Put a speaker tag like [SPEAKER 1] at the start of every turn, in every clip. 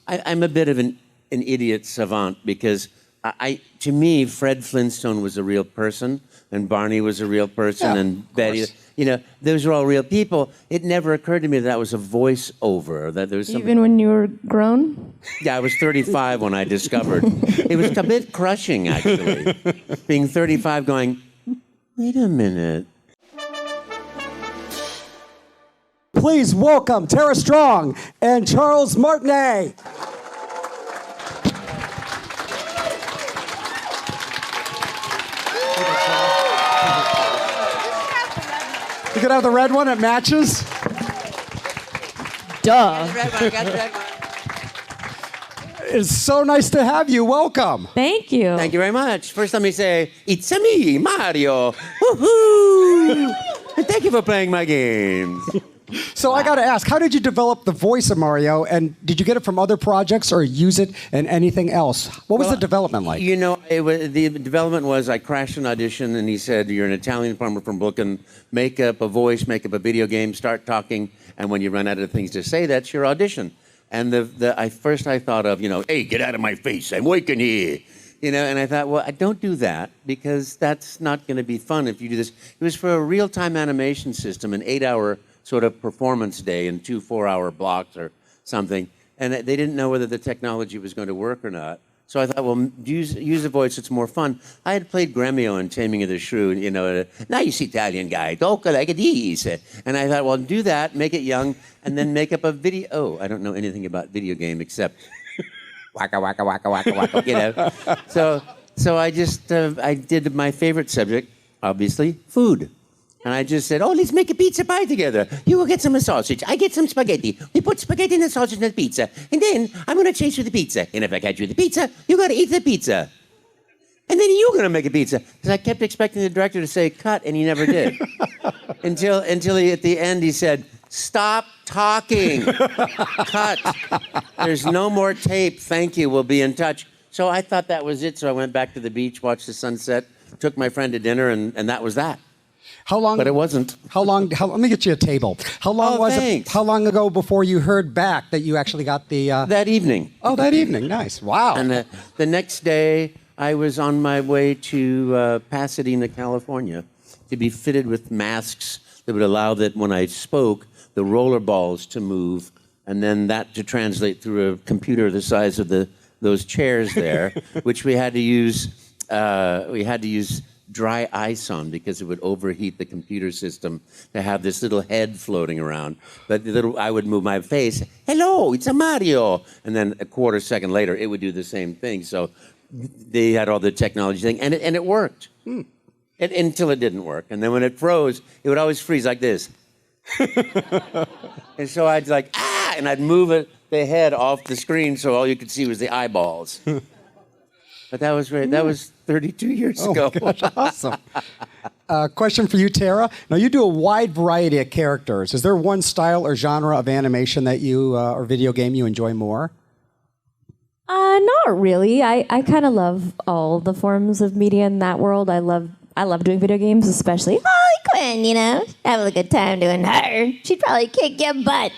[SPEAKER 1] I'm a bit of an idiot savant because to me, Fred Flintstone was a real person, and Barney was a real person, and Betty. You know, those are all real people. It never occurred to me that was a voiceover. That there was something.
[SPEAKER 2] Even when you were grown?
[SPEAKER 1] Yeah, I was 35 when I discovered. It was a bit crushing, actually, being 35, going, wait a minute.
[SPEAKER 3] Please welcome Tara Strong and Charles Martinet. You could have the red one, it matches.
[SPEAKER 2] Duh.
[SPEAKER 3] It's so nice to have you. Welcome.
[SPEAKER 2] Thank you.
[SPEAKER 1] Thank you very much. First, let me say, it's a me, Mario. Woohoo! And thank you for playing my games.
[SPEAKER 3] So I got to ask, how did you develop the voice of Mario, and did you get it from other projects or use it in anything else? What was the development like?
[SPEAKER 1] You know, the development was I crashed an audition, and he said, you're an Italian farmer from Brooklyn, make up a voice, make up a video game, start talking, and when you run out of things to say, that's your audition. And I thought of, you know, hey, get out of my face, I'm working here. You know, and I thought, well, I don't do that because that's not going to be fun if you do this. It was for a real-time animation system, an 8-hour sort of performance day in 2 4-hour blocks or something. And they didn't know whether the technology was going to work or not. So I thought, well, use a voice that's more fun. I had played Gremio in Taming of the Shrew, you know, nice Italian guy, talk like this. And I thought, well, do that, make it young, and then make up a video. Oh, I don't know anything about video game except waka, waka, waka, waka, waka, you know. So I just, I did my favorite subject, obviously, food. And I just said, oh, let's make a pizza pie together. You go get some sausage. I get some spaghetti. We put spaghetti and the sausage in the pizza. And then I'm going to chase you the pizza. And if I catch you the pizza, you got to eat the pizza. And then you're going to make a pizza. Because I kept expecting the director to say, cut, and he never did. until he, at the end, he said, stop talking. Cut. There's no more tape. Thank you. We'll be in touch. So I thought that was it. So I went back to the beach, watched the sunset, took my friend to dinner, and that was that.
[SPEAKER 3] How long?
[SPEAKER 1] But it wasn't.
[SPEAKER 3] Let me get you a table. How long was
[SPEAKER 1] thanks.
[SPEAKER 3] it? How long ago before you heard back that you actually got the?
[SPEAKER 1] That evening.
[SPEAKER 3] Oh, that evening. Nice. Wow.
[SPEAKER 1] And the next day, I was on my way to Pasadena, California, to be fitted with masks that would allow that when I spoke, the roller balls to move, and then that to translate through a computer the size of those chairs there, which we had to use. We had to use dry ice on because it would overheat the computer system to have this little head floating around. But I would move my face, hello, it's a Mario. And then a quarter second later, it would do the same thing. So they had all the technology thing, and it worked. Until it didn't work. And then when it froze, it would always freeze like this. And so I'd like, and I'd move the head off the screen so all you could see was the eyeballs. But that was great. That was 32 years ago.
[SPEAKER 3] Gosh, awesome. Question for you, Tara. Now, you do a wide variety of characters. Is there one style or genre of animation that you, or video game you enjoy more?
[SPEAKER 2] Not really. I kind of love all the forms of media in that world. I love doing video games, especially Harley Quinn, you know? Having a good time doing her. She'd probably kick your butt.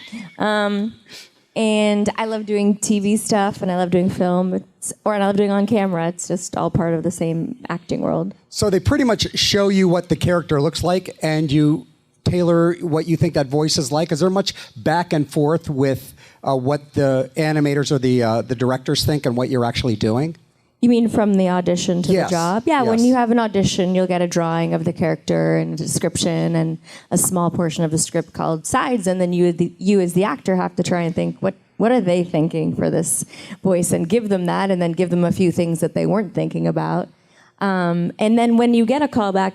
[SPEAKER 2] And I love doing TV stuff, and I love doing film, and I love doing on camera. It's just all part of the same acting world.
[SPEAKER 3] So they pretty much show you what the character looks like, and you tailor what you think that voice is like. Is there much back and forth with what the animators or the directors think and what you're actually doing?
[SPEAKER 2] You mean from the audition to the job? Yeah,
[SPEAKER 3] yes.
[SPEAKER 2] When you have an audition, you'll get a drawing of the character and a description and a small portion of the script called sides, and then you as the actor have to try and think, what are they thinking for this voice, and give them that, and then give them a few things that they weren't thinking about. And then when you get a callback,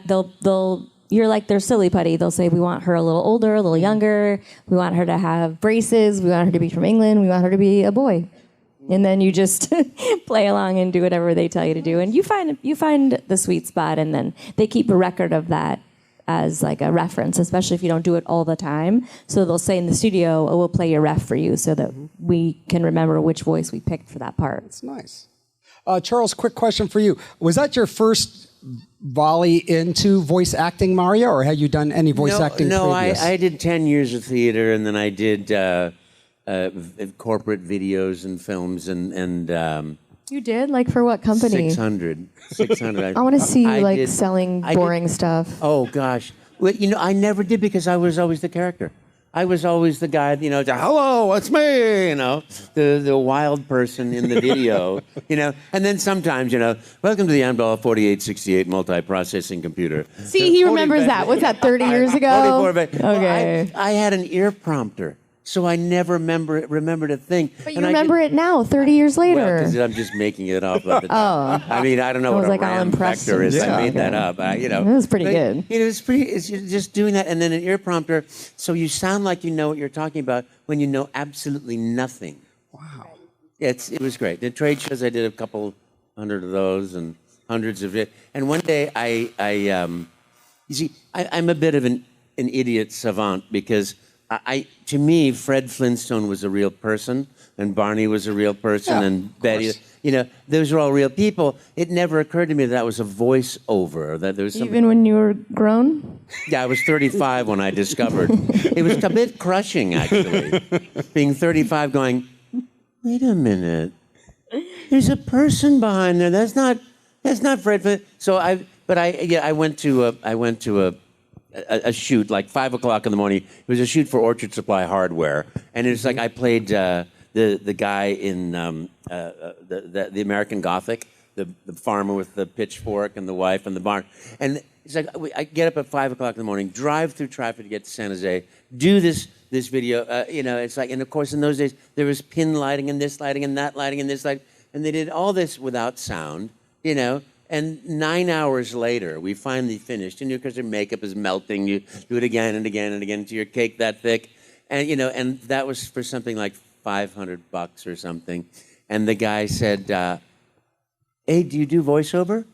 [SPEAKER 2] you're like their silly putty. They'll say, we want her a little older, a little younger. We want her to have braces. We want her to be from England. We want her to be a boy. And then you just play along and do whatever they tell you to do. And you find the sweet spot, and then they keep a record of that as like a reference, especially if you don't do it all the time. So they'll say in the studio, oh, we'll play your ref for you so that we can remember which voice we picked for that part.
[SPEAKER 3] That's nice. Charles, quick question for you. Was that your first volley into voice acting, Mario, or had you done any voice acting previous?
[SPEAKER 1] No, I did 10 years of theater, and then I did corporate videos and films and
[SPEAKER 2] You did? Like for what company?
[SPEAKER 1] 600.
[SPEAKER 2] I want to see you like
[SPEAKER 1] did-
[SPEAKER 2] selling
[SPEAKER 1] I did-
[SPEAKER 2] boring stuff.
[SPEAKER 1] Oh gosh, well, I never did because I was always the character. I was always the guy, hello, it's me, the wild person in the video, and then sometimes, welcome to the Amdahl 4868 multi-processing computer.
[SPEAKER 2] See, he remembers that. What's that, 30 years ago?
[SPEAKER 1] 44 Well,
[SPEAKER 2] Okay.
[SPEAKER 1] I had an ear prompter, so I never remember to think.
[SPEAKER 2] But you remember it now, 30 years
[SPEAKER 1] Well,
[SPEAKER 2] later.
[SPEAKER 1] 'cause I'm just making it up. I mean, I don't know
[SPEAKER 2] I
[SPEAKER 1] what
[SPEAKER 2] was
[SPEAKER 1] a
[SPEAKER 2] like all
[SPEAKER 1] RAM
[SPEAKER 2] impressed.
[SPEAKER 1] vector is.
[SPEAKER 3] Yeah.
[SPEAKER 1] I made that up.
[SPEAKER 2] It was pretty good.
[SPEAKER 1] It's just doing that, and then an ear prompter, so you sound like you know what you're talking about when you know absolutely nothing.
[SPEAKER 3] Wow.
[SPEAKER 1] It was great. The trade shows, I did a couple hundred of those and hundreds of it. And one day, you see, I'm a bit of an idiot savant because to me, Fred Flintstone was a real person, and Barney was a real person,
[SPEAKER 3] Yeah,
[SPEAKER 1] and Betty. Those are all real people. It never occurred to me that was a voiceover. That there was some.
[SPEAKER 2] Even when you were grown?
[SPEAKER 1] Yeah, I was 35 when I discovered. It was a bit crushing, actually, being 35, going, wait a minute, there's a person behind there. That's not Fred. So I went to a shoot like 5 o'clock in the morning. It was a shoot for Orchard Supply Hardware, and it's like I played the guy in the American Gothic, the farmer with the pitchfork and the wife and the barn. And it's like I get up at 5 o'clock in the morning, drive through traffic to get to San Jose, do this video. It's like, and of course in those days there was pin lighting and this lighting and that lighting and this light, and they did all this without sound. And 9 hours later, we finally finished. Because your makeup is melting, you do it again and again and again until your cake that thick. And and that was for something like $500 or something. And the guy said, "Hey, do you do voiceover?"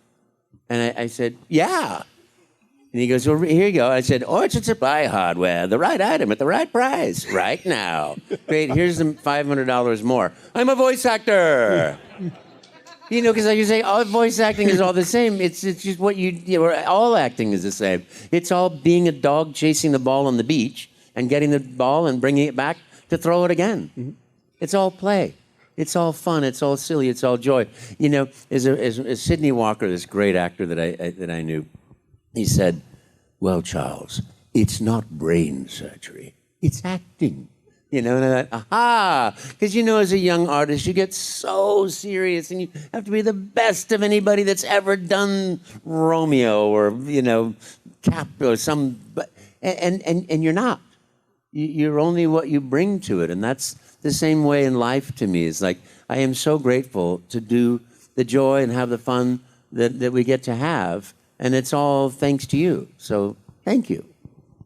[SPEAKER 1] And I said, "Yeah." And he goes, "Well, here you go." I said, "Orchard Supply Hardware, the right item at the right price, right now. Great, here's the $500 more. I'm a voice actor." Because like you say, all voice acting is all the same. It's just what all acting is the same. It's all being a dog chasing the ball on the beach and getting the ball and bringing it back to throw it again. Mm-hmm. It's all play. It's all fun. It's all silly. It's all joy. As Sidney Walker, this great actor that I knew, he said, "Well, Charles, it's not brain surgery. It's acting." And I thought, aha! Because as a young artist, you get so serious, and you have to be the best of anybody that's ever done Romeo or Cap or some, and you're not. You're only what you bring to it, and that's the same way in life to me. It's like I am so grateful to do the joy and have the fun that we get to have, and it's all thanks to you. So thank you.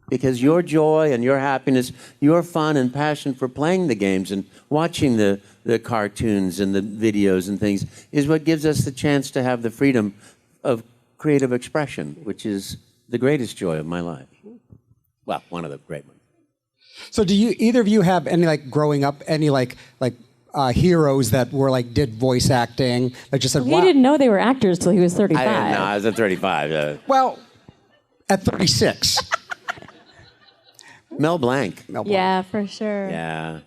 [SPEAKER 1] Because your joy and your happiness, your fun and passion for playing the games and watching the cartoons and the videos and things is what gives us the chance to have the freedom of creative expression, which is the greatest joy of my life. Well, one of the great ones.
[SPEAKER 3] So do either of you have any, growing up, any heroes that were did voice acting that just said,
[SPEAKER 2] He
[SPEAKER 3] wow.
[SPEAKER 2] didn't know they were actors till he was 35.
[SPEAKER 1] I didn't know. I was at 35.
[SPEAKER 3] Well, at 36.
[SPEAKER 1] Mel Blanc.
[SPEAKER 2] Yeah, for sure.
[SPEAKER 1] Yeah.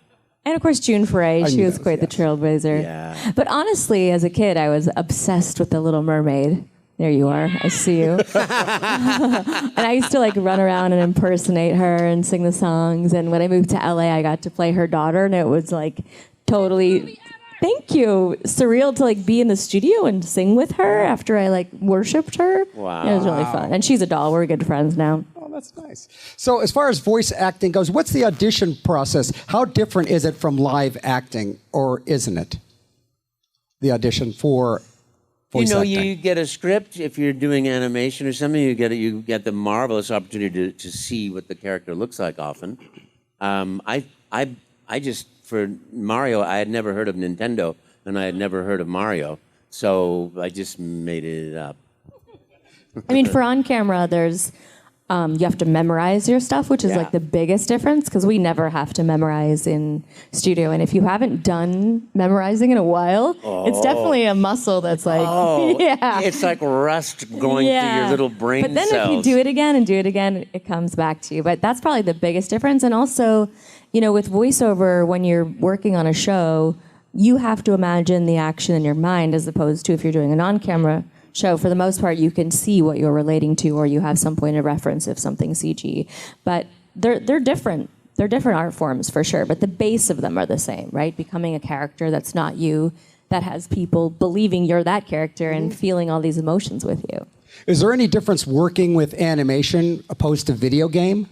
[SPEAKER 2] And of course, June Foray. She
[SPEAKER 3] knew
[SPEAKER 2] was
[SPEAKER 3] those,
[SPEAKER 2] quite the
[SPEAKER 3] yes.
[SPEAKER 2] trailblazer.
[SPEAKER 1] Yeah.
[SPEAKER 2] But honestly, as a kid, I was obsessed with The Little Mermaid. There you are. I see you. And I used to run around and impersonate her and sing the songs. And when I moved to LA, I got to play her daughter, and it was totally. Thank you. Surreal to be in the studio and sing with her after I worshipped her.
[SPEAKER 1] Wow.
[SPEAKER 2] It was really fun. And she's a doll. We're good friends now.
[SPEAKER 3] Oh, that's nice. So as far as voice acting goes, what's the audition process? How different is it from live acting, or isn't it? The audition for voice acting.
[SPEAKER 1] You get a script. If you're doing animation or something, you get the marvelous opportunity to see what the character looks like often. I just, for Mario, I had never heard of Nintendo, and I had never heard of Mario, so I just made it up.
[SPEAKER 2] I mean, for on camera, there's you have to memorize your stuff, which is
[SPEAKER 1] Yeah.
[SPEAKER 2] the biggest difference, because we never have to memorize in studio. And if you haven't done memorizing in a while, it's definitely a muscle that's yeah.
[SPEAKER 1] It's like rust going through your little brain
[SPEAKER 2] But then
[SPEAKER 1] cells.
[SPEAKER 2] if you do it again and do it again, it comes back to you. But that's probably the biggest difference. And also, with voiceover, when you're working on a show, you have to imagine the action in your mind, as opposed to if you're doing an on-camera show. For the most part, you can see what you're relating to, or you have some point of reference if something's CG. But they're different. They're different art forms for sure, but the base of them are the same, right? Becoming a character that's not you, that has people believing you're that character and feeling all these emotions with you.
[SPEAKER 3] Is there any difference working with animation opposed to video game?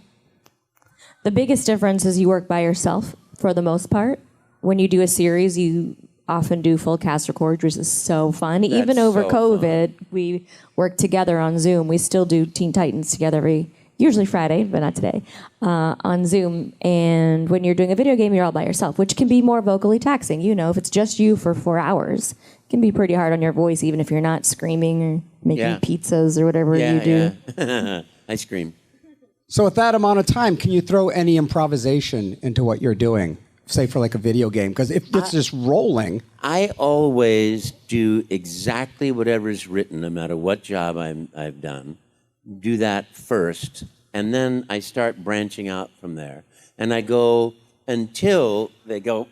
[SPEAKER 2] The biggest difference is you work by yourself for the most part. When you do a series, you often do full cast record, which is so fun. Even over
[SPEAKER 1] so
[SPEAKER 2] COVID, we work together on Zoom. We still do Teen Titans together usually Friday, but not today, on Zoom. And when you're doing a video game, you're all by yourself, which can be more vocally taxing. If it's just you for 4 hours, it can be pretty hard on your voice, even if you're not screaming or making pizzas or whatever you do.
[SPEAKER 1] Yeah. I scream.
[SPEAKER 3] So with that amount of time, can you throw any improvisation into what you're doing, say for like a video game? Because if it's just rolling.
[SPEAKER 1] I always do exactly whatever's written, no matter what job I've done. Do that first, and then I start branching out from there. And I go until they go,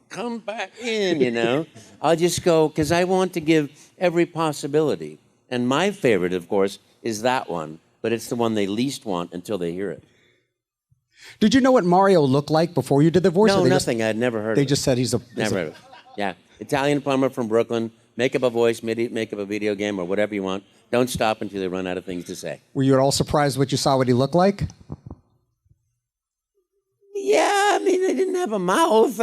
[SPEAKER 1] come back in, I'll just go, because I want to give every possibility. And my favorite, of course, is that one, but it's the one they least want until they hear it.
[SPEAKER 3] Did you know what Mario looked like before you did the voice?
[SPEAKER 1] No, nothing. I'd never heard of it.
[SPEAKER 3] They just said he's a...
[SPEAKER 1] Never heard of it. Yeah. Italian plumber from Brooklyn. Make up a voice, make up a video game, or whatever you want. Don't stop until they run out of things to say.
[SPEAKER 3] Were you at all surprised what you saw what he looked like?
[SPEAKER 1] Yeah, I mean, they didn't have a mouth.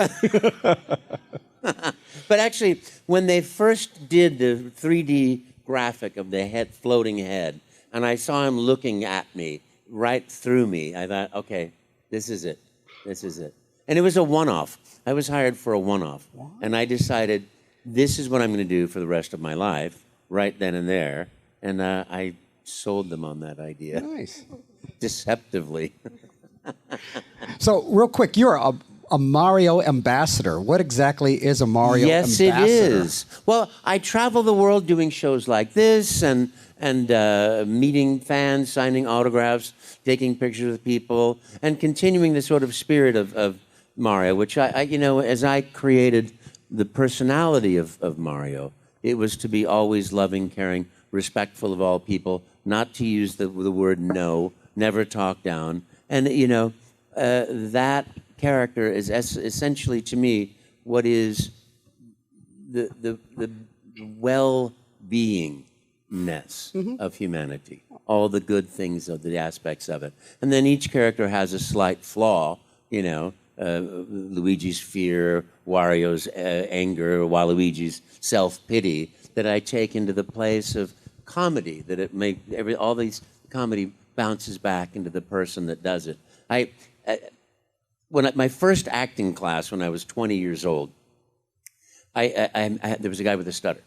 [SPEAKER 1] But actually, when they first did the 3D graphic of the head, floating head, and I saw him looking at me, right through me, I thought, okay, this is it. This is it. And it was a one-off. I was hired for a one-off. And I decided, this is what I'm going to do for the rest of my life, right then and there. And I sold them on that idea.
[SPEAKER 3] Nice.
[SPEAKER 1] Deceptively.
[SPEAKER 3] So, real quick, you're a Mario ambassador. What exactly is a Mario ambassador?
[SPEAKER 1] Yes, it is. Well, I travel the world doing shows like this and meeting fans, signing autographs, taking pictures with people, and continuing the sort of spirit of Mario, which I as I created the personality of Mario, it was to be always loving, caring, respectful of all people, not to use the word no, never talk down. And, that character is essentially, to me, what is the well-beingness of humanity, all the good things of the aspects of it. And then each character has a slight flaw, Luigi's fear, Wario's anger, Waluigi's self-pity, that I take into the place of comedy, that it all these comedy bounces back into the person that does it. My first acting class when I was 20 years old, there was a guy with a stutter.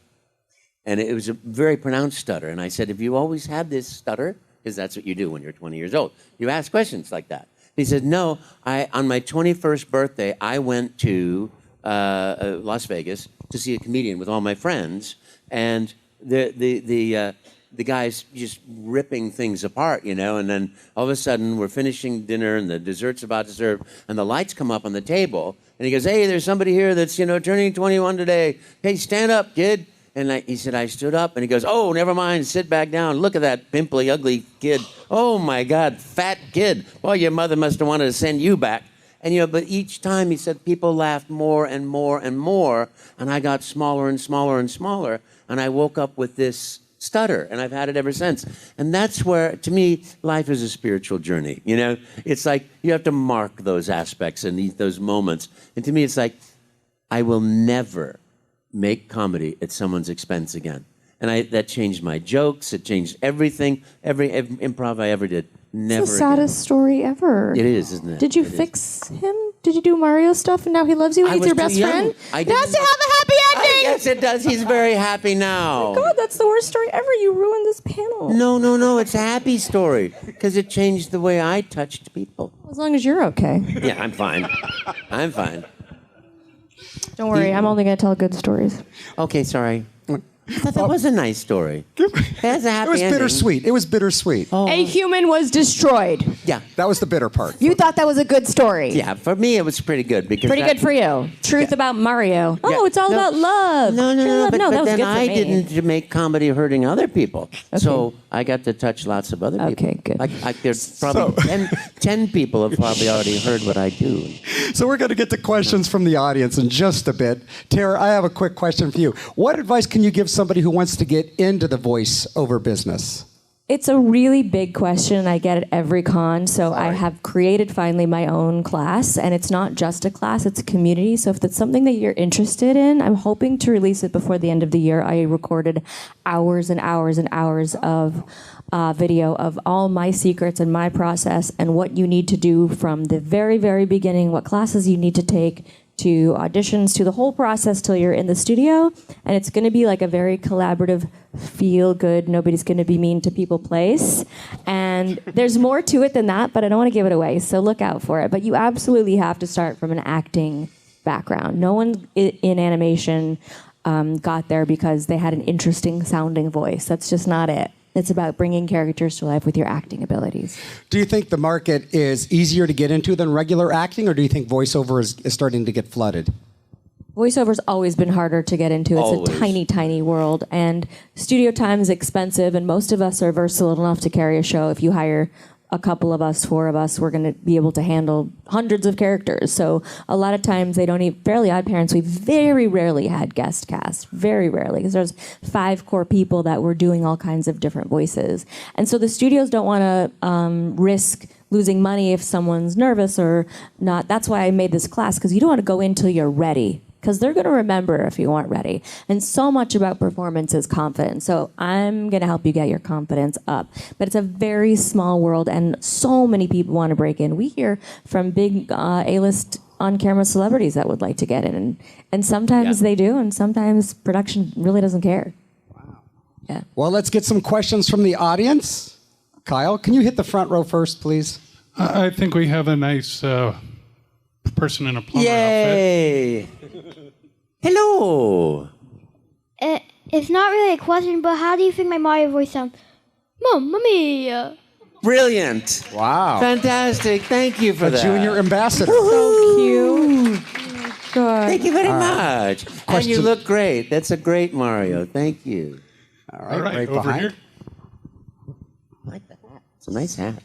[SPEAKER 1] And it was a very pronounced stutter. And I said, have you always had this stutter? Because that's what you do when you're 20 years old. You ask questions like that. He said, no, on my 21st birthday, I went to Las Vegas to see a comedian with all my friends. And the guy's just ripping things apart, and then all of a sudden we're finishing dinner and the dessert's about to serve and the lights come up on the table and he goes, hey, there's somebody here that's, turning 21 today. Hey, stand up, kid. And he said, I stood up and he goes, oh, never mind, sit back down. Look at that pimply, ugly kid. Oh my God, fat kid. Well, your mother must have wanted to send you back. And, but each time he said people laughed more and more and more and I got smaller and smaller and smaller and I woke up with this stutter, and I've had it ever since. And that's where, to me, life is a spiritual journey. It's like you have to mark those aspects and those moments. And to me, it's like, I will never make comedy at someone's expense again. And that changed my jokes. It changed everything, every improv I ever did. Never
[SPEAKER 2] It's the saddest story ever.
[SPEAKER 1] It is, isn't it?
[SPEAKER 2] Did you fix him? Did you do Mario stuff and now he loves you? He's your best friend? It has to have a happy ending!
[SPEAKER 1] Yes, it does. He's very happy now.
[SPEAKER 2] Oh my God, that's the worst story ever. You ruined this panel.
[SPEAKER 1] No. It's a happy story because it changed the way I touched people.
[SPEAKER 2] As long as you're okay.
[SPEAKER 1] Yeah, I'm fine. Don't
[SPEAKER 2] worry, I'm only going to tell good stories.
[SPEAKER 1] Okay, sorry. I thought that was a nice story. It has a happy
[SPEAKER 3] It was
[SPEAKER 1] ending.
[SPEAKER 3] bittersweet. It was bittersweet.
[SPEAKER 2] A human was destroyed.
[SPEAKER 1] Yeah.
[SPEAKER 3] That was the bitter part.
[SPEAKER 2] You thought that was a good story.
[SPEAKER 1] Yeah, for me it was pretty good because
[SPEAKER 2] Pretty good for you. Truth about Mario. Oh,
[SPEAKER 1] Yeah.
[SPEAKER 2] it's all about love.
[SPEAKER 1] No,
[SPEAKER 2] True love.
[SPEAKER 1] but
[SPEAKER 2] that was
[SPEAKER 1] then
[SPEAKER 2] good for
[SPEAKER 1] I
[SPEAKER 2] me.
[SPEAKER 1] didn't make comedy hurting other people, so I got to touch lots of other people.
[SPEAKER 2] Okay, good.
[SPEAKER 1] Like there's probably 10 people have probably already heard what I do.
[SPEAKER 3] So we're going to get to questions from the audience in just a bit. Tara, I have a quick question for you. What advice can you give somebody who wants to get into the voiceover business?
[SPEAKER 2] It's a really big question. I get at every con. So I have created finally my own class, and it's not just a class, it's a community. So if that's something that you're interested in, I'm hoping to release it before the end of the year. I recorded hours and hours and hours of video of all my secrets and my process and what you need to do from the very, very beginning, what classes you need to take, to auditions, to the whole process till you're in the studio. And it's going to be like a very collaborative, feel good, nobody's going to be mean to people place. And there's more to it than that, but I don't want to give it away, so look out for it. But you absolutely have to start from an acting background. No one in animation got there because they had an interesting sounding voice. That's just not it. It's about bringing characters to life with your acting abilities.
[SPEAKER 3] Do you think the market is easier to get into than regular acting, or do you think voiceover is starting to get flooded?
[SPEAKER 2] Voiceover's always been harder to get into. It's
[SPEAKER 1] Always.
[SPEAKER 2] a tiny, tiny world. And studio time is expensive, and most of us are versatile enough to carry a show. If you hire a couple of us, 4 of us, we're going to be able to handle hundreds of characters. So a lot of times they don't even, Fairly Odd Parents, we very rarely had guest cast, very rarely, because there's 5 core people that were doing all kinds of different voices. And so the studios don't want to risk losing money if someone's nervous or not. That's why I made this class, because you don't want to go in till you're ready, because they're going to remember if you aren't ready. And so much about performance is confidence. So I'm going to help you get your confidence up. But it's a very small world, and so many people want to break in. We hear from big A-list on-camera celebrities that would like to get in. And sometimes they do, and sometimes production really doesn't care. Wow. Yeah.
[SPEAKER 3] Well, let's get some questions from the audience. Kyle, can you hit the front row first, please?
[SPEAKER 4] I think we have a nice person in a plumber outfit.
[SPEAKER 1] Yay! Hello.
[SPEAKER 5] It's not really a question, but how do you think my Mario voice sounds? Mamma mia!
[SPEAKER 1] Brilliant.
[SPEAKER 3] Wow.
[SPEAKER 1] Fantastic. Thank you for
[SPEAKER 3] A
[SPEAKER 1] that.
[SPEAKER 3] junior ambassador.
[SPEAKER 2] So cute. Good.
[SPEAKER 1] Thank you very much. And
[SPEAKER 3] Question-
[SPEAKER 1] you look great. That's a great Mario. Thank you.
[SPEAKER 3] All
[SPEAKER 4] All right, over
[SPEAKER 3] behind.
[SPEAKER 4] here.
[SPEAKER 1] I like the hat. It's a nice hat.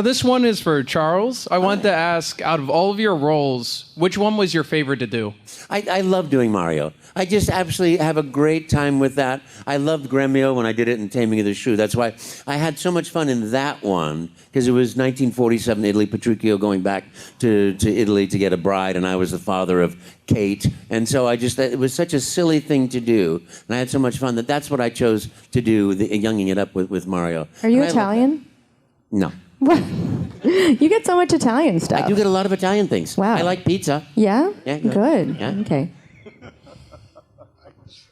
[SPEAKER 6] This one is for Charles. I wanted to ask, out of all of your roles, which one was your favorite to do?
[SPEAKER 1] I love doing Mario. I just absolutely have a great time with that. I loved Gremio when I did it in Taming of the Shrew. That's why I had so much fun in that one, because it was 1947 Italy, Petruchio going back to Italy to get a bride, and I was the father of Kate. And so it was such a silly thing to do, and I had so much fun that's what I chose to do, younging it up with Mario.
[SPEAKER 2] Are you
[SPEAKER 1] And I love
[SPEAKER 2] Italian?
[SPEAKER 1] that. No.
[SPEAKER 2] You get so much Italian stuff.
[SPEAKER 1] I do get a lot of Italian things.
[SPEAKER 2] Wow.
[SPEAKER 1] I like pizza.
[SPEAKER 2] Yeah?
[SPEAKER 1] Yeah,
[SPEAKER 2] Good.
[SPEAKER 1] yeah.
[SPEAKER 2] Okay.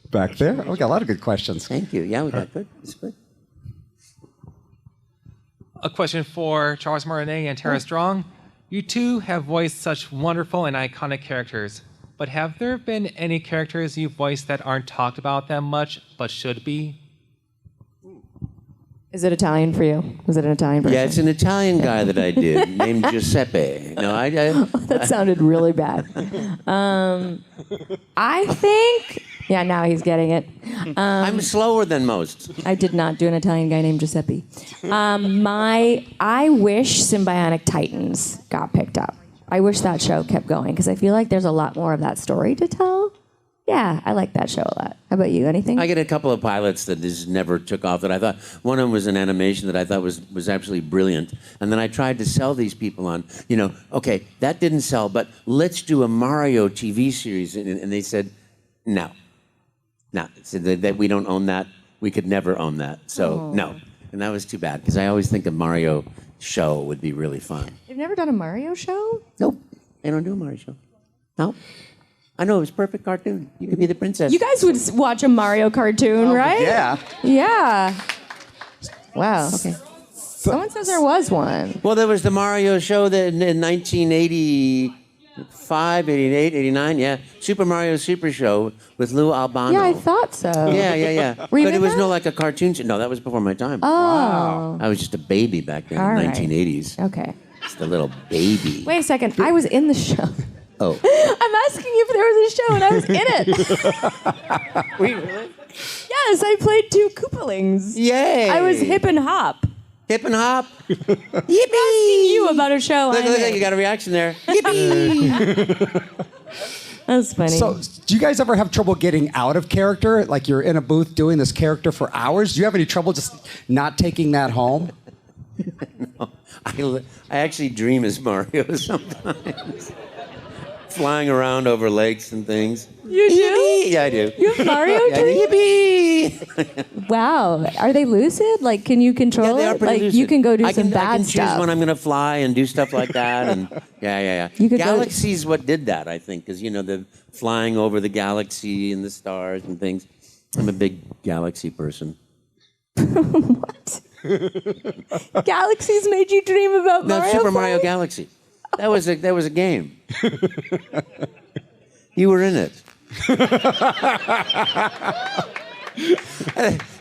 [SPEAKER 3] Back there. Oh, we got a lot of good questions.
[SPEAKER 1] Thank you. Yeah, we got good. It's good.
[SPEAKER 7] A question for Charles Martinet and Tara Strong. You two have voiced such wonderful and iconic characters, but have there been any characters you've voiced that aren't talked about that much, but should be?
[SPEAKER 2] Is it Italian for you? Was it an Italian version?
[SPEAKER 1] Yeah, it's an Italian guy that I did named Giuseppe. No, I
[SPEAKER 2] That sounded really bad. I think... Yeah, now he's getting it.
[SPEAKER 1] I'm slower than most.
[SPEAKER 2] I did not do an Italian guy named Giuseppe. I wish Symbionic Titans got picked up. I wish that show kept going, because I feel like there's a lot more of that story to tell. Yeah, I like that show a lot. How about you? Anything?
[SPEAKER 1] I get a couple of pilots that just never took off that I thought, one of them was an animation that I thought was absolutely brilliant. And then I tried to sell these people on, okay, that didn't sell, but let's do a Mario TV series. And they said, no. No, said that we don't own that. We could never own that. So, no. And that was too bad, because I always think a Mario show would be really fun.
[SPEAKER 2] You've never done a Mario show?
[SPEAKER 1] Nope. They don't do a Mario show. No. I know, it was perfect cartoon. You could be the princess.
[SPEAKER 2] You guys would watch a Mario cartoon, right?
[SPEAKER 3] Yeah.
[SPEAKER 2] Yeah. Wow. Okay. Someone says there was one.
[SPEAKER 1] Well, there was the Mario show that in 1980. 85, 88, 89, yeah. Super Mario Super Show with Lou Albano.
[SPEAKER 2] Yeah, I thought so.
[SPEAKER 1] Yeah. But
[SPEAKER 2] Were you
[SPEAKER 1] it
[SPEAKER 2] in
[SPEAKER 1] was
[SPEAKER 2] that?
[SPEAKER 1] no like a cartoon show. No, that was before my time.
[SPEAKER 2] Oh.
[SPEAKER 1] I was just a baby back then
[SPEAKER 2] All
[SPEAKER 1] in the
[SPEAKER 2] right.
[SPEAKER 1] 1980s.
[SPEAKER 2] Okay.
[SPEAKER 1] Just a little baby.
[SPEAKER 2] Wait a second. I was in the show.
[SPEAKER 1] Oh.
[SPEAKER 2] I'm asking if there was a show and I was in it.
[SPEAKER 1] Wait, really?
[SPEAKER 2] Yes, I played 2 Koopalings.
[SPEAKER 1] Yay.
[SPEAKER 2] I was hip and hop.
[SPEAKER 1] Hip and hop.
[SPEAKER 2] Asking
[SPEAKER 1] Yippee.
[SPEAKER 2] you about a show.
[SPEAKER 1] Look, you got a reaction there. Yippee.
[SPEAKER 2] That's funny.
[SPEAKER 3] So, do you guys ever have trouble getting out of character? Like you're in a booth doing this character for hours? Do you have any trouble just not taking that home?
[SPEAKER 1] No. I actually dream as Mario sometimes. Flying around over lakes and things.
[SPEAKER 2] You do?
[SPEAKER 1] Yippee. Yeah, I do.
[SPEAKER 2] You have Mario
[SPEAKER 1] Yeah,
[SPEAKER 2] dreams?
[SPEAKER 1] yippee.
[SPEAKER 2] Wow. Are they lucid? Like, can you control
[SPEAKER 1] Yeah, they are
[SPEAKER 2] it?
[SPEAKER 1] pretty
[SPEAKER 2] Like,
[SPEAKER 1] lucid.
[SPEAKER 2] you can go do
[SPEAKER 1] I
[SPEAKER 2] some
[SPEAKER 1] I
[SPEAKER 2] bad
[SPEAKER 1] can choose
[SPEAKER 2] stuff.
[SPEAKER 1] when I'm going to fly and do stuff like that. And yeah.
[SPEAKER 2] You could go-
[SPEAKER 1] Galaxy's what did that, I think, because the flying over the galaxy and the stars and things. I'm a big galaxy person.
[SPEAKER 2] What? Galaxies made you dream about
[SPEAKER 1] No,
[SPEAKER 2] Mario?
[SPEAKER 1] Super Mario
[SPEAKER 2] flying?
[SPEAKER 1] Galaxy. That was a game. You were in it.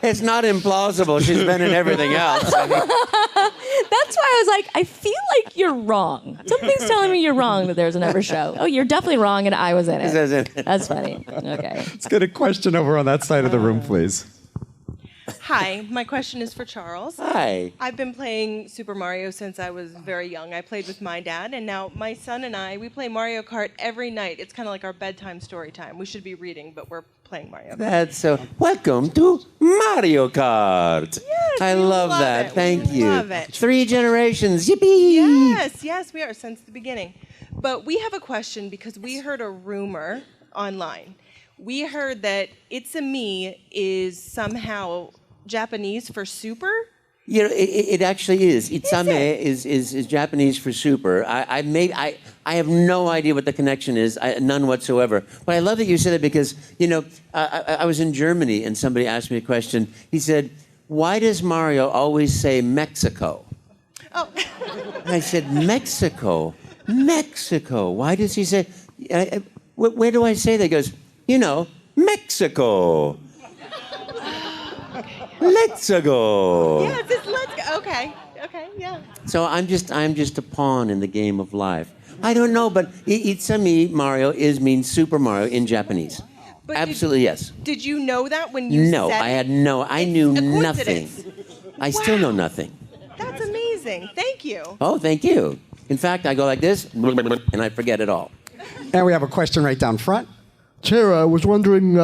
[SPEAKER 1] It's not implausible. She's been in everything else.
[SPEAKER 2] That's why I was like, I feel like you're wrong. Something's telling me you're wrong that there's never show. Oh, you're definitely wrong, and I was in
[SPEAKER 1] Says
[SPEAKER 2] it.
[SPEAKER 1] it.
[SPEAKER 2] That's funny. Okay.
[SPEAKER 3] Let's get a question over on that side of the room, please.
[SPEAKER 8] Hi, my question is for Charles.
[SPEAKER 1] Hi.
[SPEAKER 8] I've been playing Super Mario since I was very young. I played with my dad, and now my son and I, we play Mario Kart every night. It's kind of like our bedtime story time. We should be reading, but we're playing Mario Kart.
[SPEAKER 1] That's so. Welcome to Mario Kart.
[SPEAKER 8] Yes,
[SPEAKER 1] I
[SPEAKER 8] we
[SPEAKER 1] love
[SPEAKER 8] love
[SPEAKER 1] that.
[SPEAKER 8] it.
[SPEAKER 1] Thank
[SPEAKER 8] We
[SPEAKER 1] you.
[SPEAKER 8] love it.
[SPEAKER 1] 3 generations. Yippee!
[SPEAKER 8] Yes, we are since the beginning. But we have a question because we heard a rumor online. We heard that It's a Me is somehow Japanese for super.
[SPEAKER 1] It actually is. Itsame
[SPEAKER 8] it?
[SPEAKER 1] is Japanese for super. I have no idea what the connection is, none whatsoever. But I love that you said it because, I was in Germany and somebody asked me a question. He said, why does Mario always say Mexico?
[SPEAKER 8] Oh,
[SPEAKER 1] And I said, Mexico? Mexico. Why does he say, where do I say that? He goes, Mexico. Let's go.
[SPEAKER 8] yeah, just let's go. Okay, yeah.
[SPEAKER 1] So I'm just a pawn in the game of life. I don't know, but Itsami Mario means Super Mario in Japanese.
[SPEAKER 8] But
[SPEAKER 1] Absolutely yes.
[SPEAKER 8] Did you know that when you
[SPEAKER 1] No,
[SPEAKER 8] said
[SPEAKER 1] I
[SPEAKER 8] it?
[SPEAKER 1] had no. I
[SPEAKER 8] It's
[SPEAKER 1] knew
[SPEAKER 8] a
[SPEAKER 1] nothing.
[SPEAKER 8] coincidence.
[SPEAKER 1] I still know nothing.
[SPEAKER 8] That's amazing. Thank you.
[SPEAKER 1] Oh, thank you. In fact, I go like this, and I forget it all.
[SPEAKER 3] And we have a question right down front.
[SPEAKER 9] Chair, I was wondering,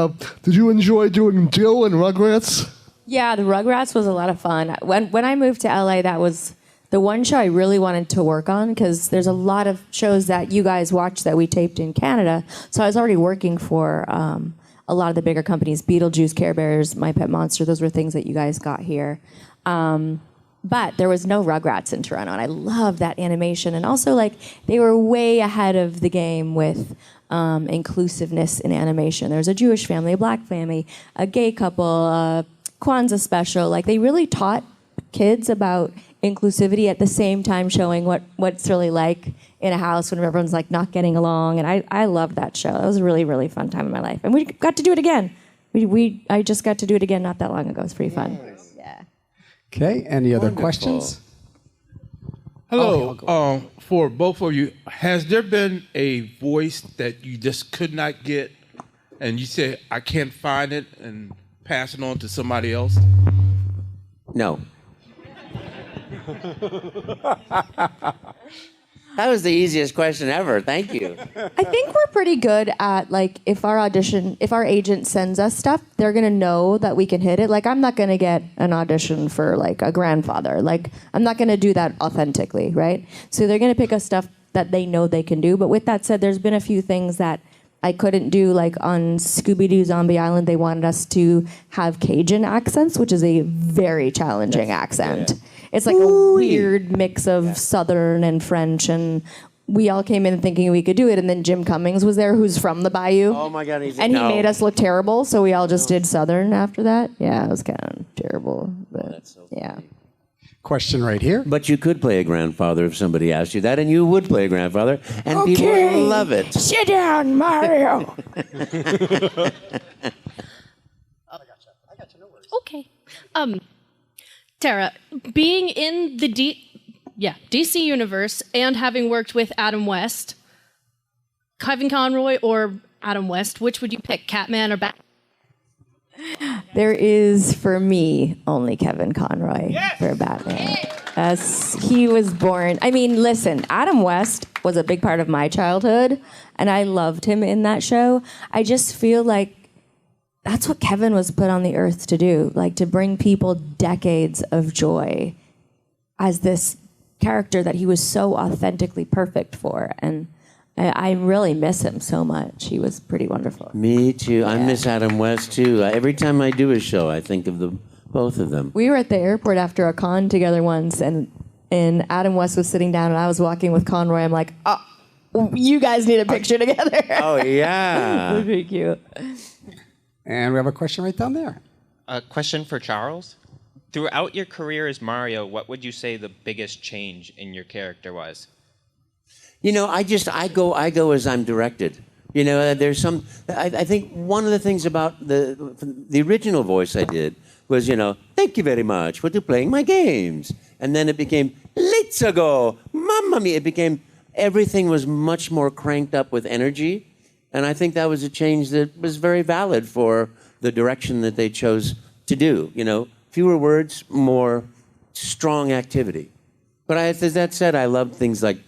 [SPEAKER 9] did you enjoy doing Dill and Rugrats?
[SPEAKER 2] Yeah, the Rugrats was a lot of fun. When I moved to LA, that was the one show I really wanted to work on because there's a lot of shows that you guys watch that we taped in Canada. So I was already working for a lot of the bigger companies, Beetlejuice, Care Bears, My Pet Monster. Those were things that you guys got here. But there was no Rugrats in Toronto, and I love that animation. And also, they were way ahead of the game with inclusiveness in animation. There's a Jewish family, a black family, a gay couple, a Kwanzaa special. They really taught kids about inclusivity at the same time showing what's really like in a house when everyone's not getting along. And I loved that show. It was a really, really fun time in my life. And we got to do it again. I just got to do it again not that long ago. It's pretty fun. Yeah.
[SPEAKER 3] Okay, any other
[SPEAKER 1] Wonderful.
[SPEAKER 3] questions?
[SPEAKER 10] Hello, for both of you, has there been a voice that you just could not get and you said, I can't find it, and pass it on to somebody else?
[SPEAKER 1] No. That was the easiest question ever. Thank you.
[SPEAKER 2] I think we're pretty good at if our agent sends us stuff, they're gonna know that we can hit it. I'm not gonna get an audition for a grandfather. I'm not gonna do that authentically, right? So they're gonna pick us stuff that they know they can do. But with that said, there's been a few things that I couldn't do. On Scooby-Doo Zombie Island, they wanted us to have Cajun accents, which is a very challenging accent. It's a weird mix of Southern and French, and we all came in thinking we could do it, and then Jim Cummings was there, who's from the Bayou.
[SPEAKER 1] Oh my God,
[SPEAKER 2] and he made us look terrible, so we all just did Southern after that. Yeah, it was kind of terrible, but
[SPEAKER 1] That's so
[SPEAKER 2] yeah.
[SPEAKER 1] funny.
[SPEAKER 3] Question right here.
[SPEAKER 1] But you could play a grandfather if somebody asked you that, and you would play a grandfather, and people would love it.
[SPEAKER 2] Sit down, Mario.
[SPEAKER 11] Okay. Tara, being in the DC universe and having worked with Adam West, Kevin Conroy or Adam West, which would you pick, Catman or Batman?
[SPEAKER 2] There is, for me, only Kevin Conroy for Batman. As he was born. I mean, listen, Adam West was a big part of my childhood, and I loved him in that show. I just feel like that's what Kevin was put on the earth to do, like to bring people decades of joy as this character that he was so authentically perfect for. And I really miss him so much. He was pretty wonderful.
[SPEAKER 1] Me too. I miss Adam West too. Every time I do a show, I think of both of them.
[SPEAKER 2] We were at the airport after a con together once, and Adam West was sitting down, and I was walking with Conroy. I'm like, oh, you guys need a picture together.
[SPEAKER 1] Oh, yeah.
[SPEAKER 2] It was pretty cute.
[SPEAKER 3] And we have a question right down there.
[SPEAKER 12] A question for Charles. Throughout your career as Mario, what would you say the biggest change in your character was?
[SPEAKER 1] You know, I go as I'm directed. You know, there's some. I think one of the things about the original voice I did was, you know, thank you very much for playing my games, and then it became let's go, mamma mia. It became everything was much more cranked up with energy, and I think that was a change that was very valid for the direction that they chose to do. You know, fewer words, more strong activity. But as that said, I love things like.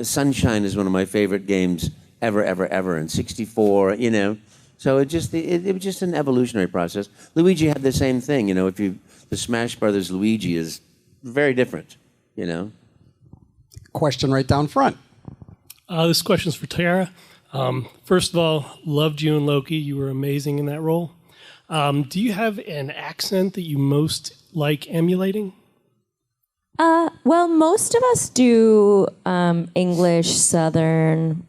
[SPEAKER 1] Sunshine is one of my favorite games ever, and 64, you know. So it was just an evolutionary process. Luigi had the same thing, you know. The Smash Brothers Luigi is very different, you know.
[SPEAKER 3] Question right down front.
[SPEAKER 13] This question's for Tara. First of all, loved you in Loki. You were amazing in that role. Do you have an accent that you most like emulating?
[SPEAKER 2] Well, most of us do English, Southern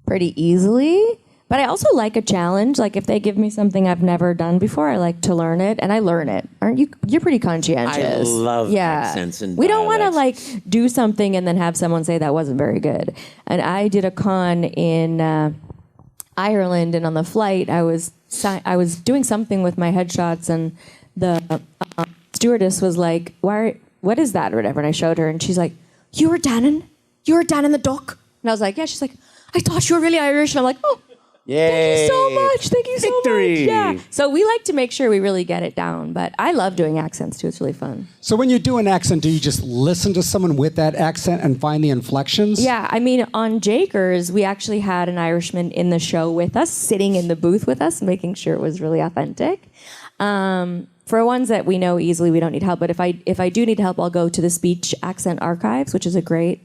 [SPEAKER 2] pretty easily. But I also like a challenge. Like if they give me something I've never done before, I like to learn it, and I learn it. Aren't you? You're pretty conscientious.
[SPEAKER 1] I love accents and
[SPEAKER 2] we don't want to
[SPEAKER 1] dialects.
[SPEAKER 2] like do something and then have someone say that wasn't very good. And I did a con in Ireland, and on the flight, I was doing something with my headshots, and the stewardess was like, what is that or whatever? And I showed her, and she's like, you were Dan the duck? And I was like, yeah. She's like, I thought you were really Irish. And I'm like, oh,
[SPEAKER 1] yay.
[SPEAKER 2] thank you so much. Thank you
[SPEAKER 1] Victory.
[SPEAKER 2] so much. Yeah. So we like to make sure we really get it down. But I love doing accents too. It's really fun.
[SPEAKER 3] So when you do an accent, do you just listen to someone with that accent and find the inflections?
[SPEAKER 2] Yeah. I mean, on Jakers, we actually had an Irishman in the show with us, sitting in the booth with us, making sure it was really authentic. For ones that we know easily, we don't need help. But if I do need help, I'll go to the Speech Accent Archives, which is a great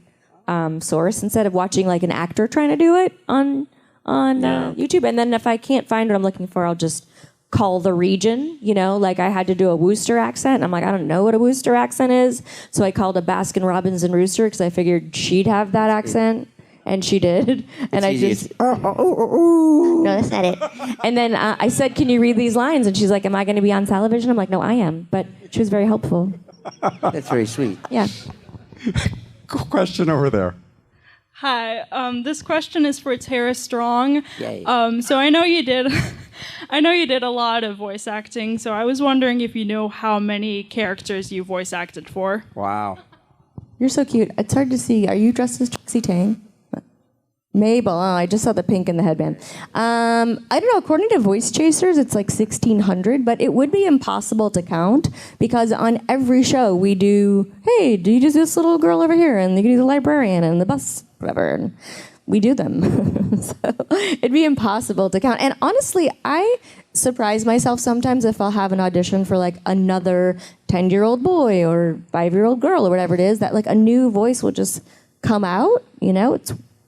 [SPEAKER 2] source, instead of watching like an actor trying to do it on YouTube. And then if I can't find what I'm looking for, I'll just call the region. You know, like I had to do a Worcester accent. And I'm like, I don't know what a Worcester accent is. So I called a Baskin Robbins in Rooster because I figured she'd have that accent. And she did. And I just, no, that's not it. And then I said, can you read these lines? And she's like, am I going to be on television? I'm like, no, I am. But she was very helpful.
[SPEAKER 1] That's very sweet.
[SPEAKER 2] Yeah.
[SPEAKER 3] Question over there.
[SPEAKER 14] Hi. This question is for Tara Strong.
[SPEAKER 1] Yay.
[SPEAKER 14] So I know you did a lot of voice acting. So I was wondering if you know how many characters you voice acted for.
[SPEAKER 3] Wow.
[SPEAKER 2] You're so cute. It's hard to see. Are you dressed as Trixie Tang? Mabel. Oh, I just saw the pink in the headband. I don't know. According to Voice Chasers, it's like 1,600, but it would be impossible to count because on every show we do, hey, do you do this little girl over here? And you can do the librarian and the bus, whatever. And we do them. So it'd be impossible to count. And honestly, I surprise myself sometimes if I'll have an audition for like another 10-year-old boy or 5-year-old girl or whatever it is, that like a new voice will just come out. You know,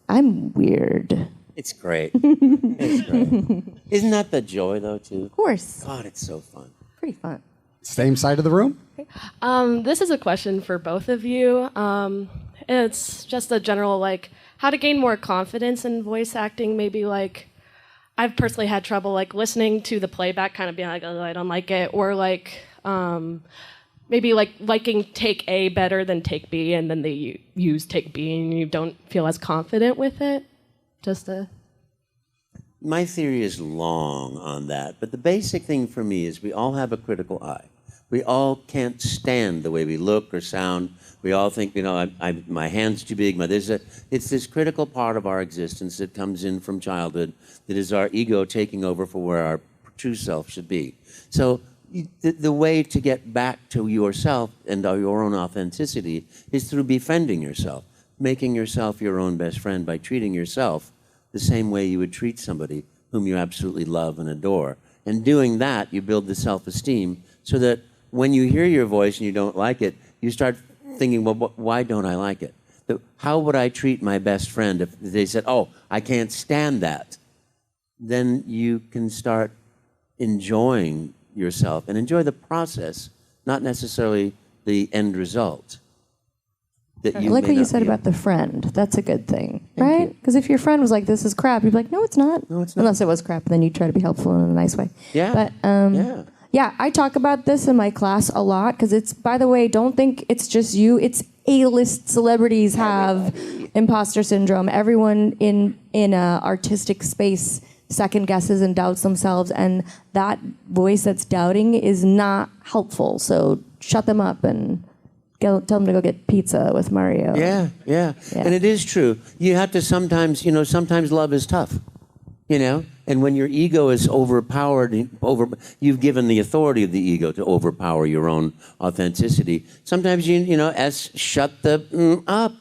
[SPEAKER 2] I'm weird.
[SPEAKER 1] It's great. It's great. Isn't that the joy, though, too?
[SPEAKER 2] Of course.
[SPEAKER 1] God, it's so fun.
[SPEAKER 2] Pretty fun.
[SPEAKER 3] Same side of the room?
[SPEAKER 15] This is a question for both of you. It's just a general, like, how to gain more confidence in voice acting. Maybe, like, I've personally had trouble, like, listening to the playback, kind of being like, oh, I don't like it. Or, like, maybe like liking take A better than take B, and then they use take B, and you don't feel as confident with it? Just a...
[SPEAKER 1] My theory is long on that, but the basic thing for me is we all have a critical eye. We all can't stand the way we look or sound. We all think, my hand's too big. It's this critical part of our existence that comes in from childhood that is our ego taking over for where our true self should be. So the way to get back to yourself and your own authenticity is through befriending yourself, making yourself your own best friend by treating yourself the same way you would treat somebody whom you absolutely love and adore. And doing that, you build the self-esteem so that when you hear your voice and you don't like it, you start thinking, well, why don't I like it? How would I treat my best friend if they said, oh, I can't stand that? Then you can start enjoying yourself and enjoy the process, not necessarily the end result.
[SPEAKER 2] I like what you said about the friend. That's a good thing, right? Because if your friend was like, this is crap, you'd be like, no, it's not.
[SPEAKER 1] No, it's not.
[SPEAKER 2] Unless it was crap, and then you'd try to be helpful in a nice way.
[SPEAKER 1] Yeah.
[SPEAKER 2] But, yeah, I talk about this in my class a lot because it's, by the way, don't think it's just you. It's A-list celebrities have imposter syndrome. Everyone in an artistic space second guesses and doubts themselves, and that voice that's doubting is not helpful. So shut them up and tell them to go get pizza with Mario.
[SPEAKER 1] Yeah. And it is true. You have to sometimes love is tough, And when your ego is overpowered, you've given the authority of the ego to overpower your own authenticity. Sometimes shut the up,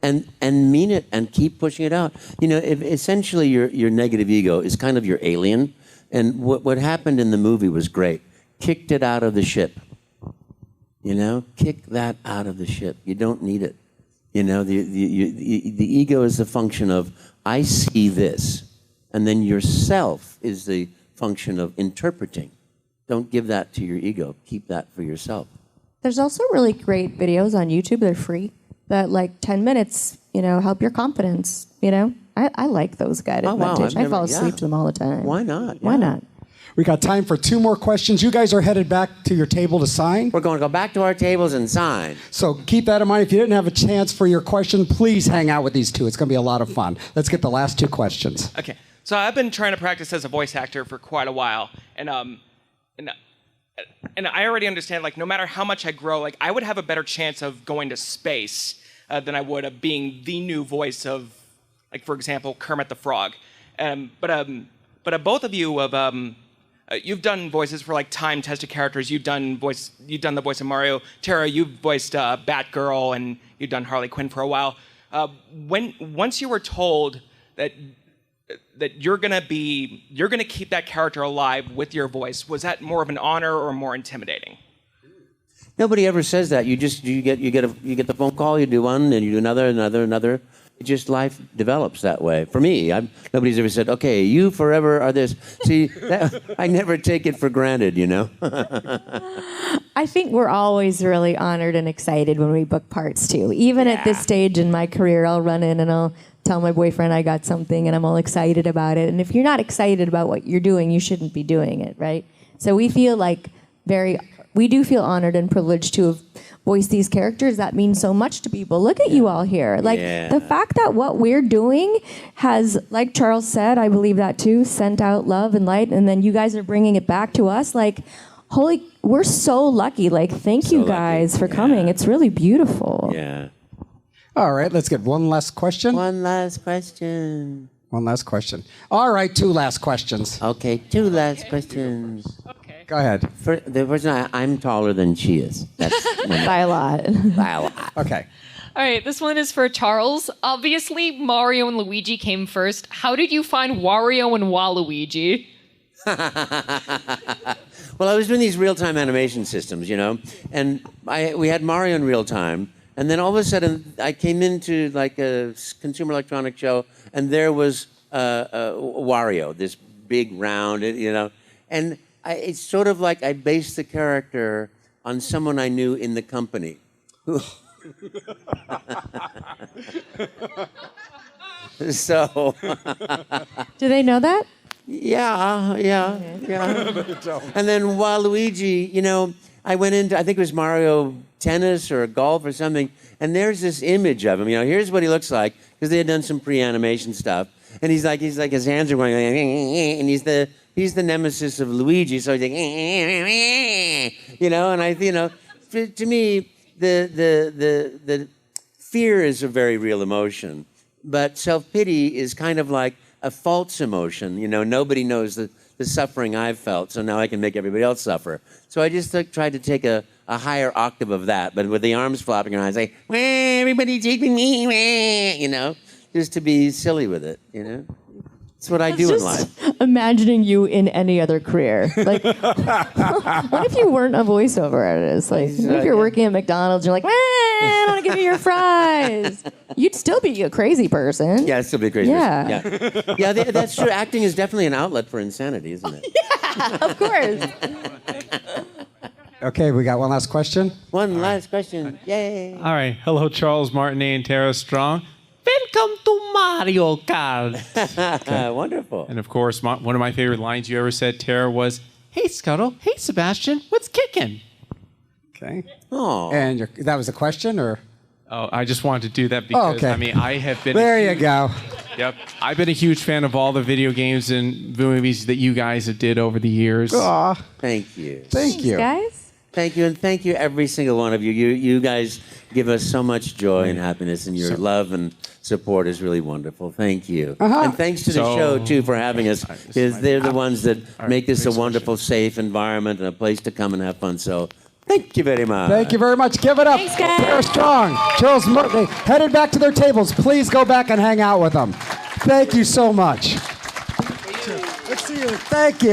[SPEAKER 1] and mean it, and keep pushing it out. If essentially your negative ego is kind of your alien, and what happened in the movie was great. Kicked it out of the ship. Kick that out of the ship. You don't need it. The ego is the function of I see this. And then yourself is the function of interpreting. Don't give that to your ego. Keep that for yourself.
[SPEAKER 2] There's also really great videos on YouTube. They're free. That 10 minutes, help your confidence. I like those guided meditations. I fall asleep to them all the time.
[SPEAKER 1] Why not?
[SPEAKER 2] Why not?
[SPEAKER 3] We got time for 2 more questions. You guys are headed back to your table to sign.
[SPEAKER 1] We're going to go back to our tables and sign.
[SPEAKER 3] So keep that in mind. If you didn't have a chance for your question, please hang out with these two. It's going to be a lot of fun. Let's get the last 2 questions.
[SPEAKER 16] Okay. So I've been trying to practice as a voice actor for quite a while, and I already understand, no matter how much I grow, I would have a better chance of going to space than I would of being the new voice of, for example, Kermit the Frog. But both of you have you've done voices for time-tested characters. You've done the voice of Mario. Tara, you've voiced Batgirl, and you've done Harley Quinn for a while. Once you were told that you're gonna keep that character alive with your voice, was that more of an honor or more intimidating?
[SPEAKER 1] Nobody ever says that. You get the phone call, you do one, and you do another. It just life develops that way. For me, nobody's ever said, "Okay, you forever are this." See, I never take it for granted,
[SPEAKER 2] I think we're always really honored and excited when we book parts too. Even at this stage in my career, I'll run in and I'll tell my boyfriend I got something and I'm all excited about it. And if you're not excited about what you're doing, you shouldn't be doing it, right? So we feel we do feel honored and privileged to have voiced these characters that mean so much to people. Look at you all here. The fact that what we're doing has, like Charles said, I believe that too, sent out love and light, and then you guys are bringing it back to us. We're so lucky. Thank you guys for coming. It's really beautiful.
[SPEAKER 1] Yeah.
[SPEAKER 3] All right, let's get one last question.
[SPEAKER 1] One last question.
[SPEAKER 3] All right, 2 last questions.
[SPEAKER 1] Okay, 2 last questions.
[SPEAKER 11] Okay.
[SPEAKER 3] Go ahead.
[SPEAKER 1] The person I'm taller than she is. That's
[SPEAKER 2] By a lot.
[SPEAKER 3] Okay.
[SPEAKER 17] All right, this one is for Charles. Obviously, Mario and Luigi came first. How did you find Wario and Waluigi?
[SPEAKER 1] Well, I was doing these real-time animation systems, and we had Mario in real time, and then all of a sudden I came into a consumer electronics show, and there was Wario, this big round, and it's sort of like I based the character on someone I knew in the company. So.
[SPEAKER 2] Do they know that?
[SPEAKER 1] Yeah. And then Waluigi, I went into, I think it was Mario Tennis or golf or something, and there's this image of him. Here's what he looks like, because they had done some pre-animation stuff, and he's like his hands are going, and he's the nemesis of Luigi, so he's like, and to me, the fear is a very real emotion, but self-pity is kind of like a false emotion. Nobody knows the suffering I've felt, so now I can make everybody else suffer. So I just tried to take a higher octave of that, but with the arms flopping around, I say, everybody take me, just to be silly with it, That's what I do in life.
[SPEAKER 2] Imagining you in any other career. Like, what if you weren't a voiceover artist? Like, what if you're working at McDonald's, you're like, I want to give you your fries. You'd still be a crazy person.
[SPEAKER 1] Yeah, I'd still be a crazy
[SPEAKER 2] Yeah.
[SPEAKER 1] person. Yeah, that's true. Acting is definitely an outlet for insanity, isn't it?
[SPEAKER 2] Of course.
[SPEAKER 3] Okay, we got one last question.
[SPEAKER 1] One last question. Yay.
[SPEAKER 18] All right. Hello, Charles Martinet and Tara Strong. Welcome to Mario Kart.
[SPEAKER 1] Wonderful.
[SPEAKER 18] And of course, one of my favorite lines you ever said, Tara, was, "Hey, Scuttle. Hey, Sebastian. What's kicking?"
[SPEAKER 3] Okay.
[SPEAKER 1] Oh.
[SPEAKER 3] And that was a question, or?
[SPEAKER 18] Oh, I just wanted to do that because, I have been...
[SPEAKER 3] There you go.
[SPEAKER 18] Yep. I've been a huge fan of all the video games and movies that you guys have did over the years.
[SPEAKER 3] Aw.
[SPEAKER 1] Thank you.
[SPEAKER 3] Thank you.
[SPEAKER 2] Guys.
[SPEAKER 1] Thank you, and thank you, every single one of you. You guys give us so much joy and happiness, and your love and support is really wonderful. Thank you. And thanks to the show, too, for having us, because they're the ones that make this a wonderful, safe environment and a place to come and have fun. So thank you very much.
[SPEAKER 3] Thank you very much. Give it up.
[SPEAKER 2] Thanks, guys.
[SPEAKER 3] Tara Strong, Charles Martin, headed back to their tables. Please go back and hang out with them. Thank you so much. Let's see you. Thank you.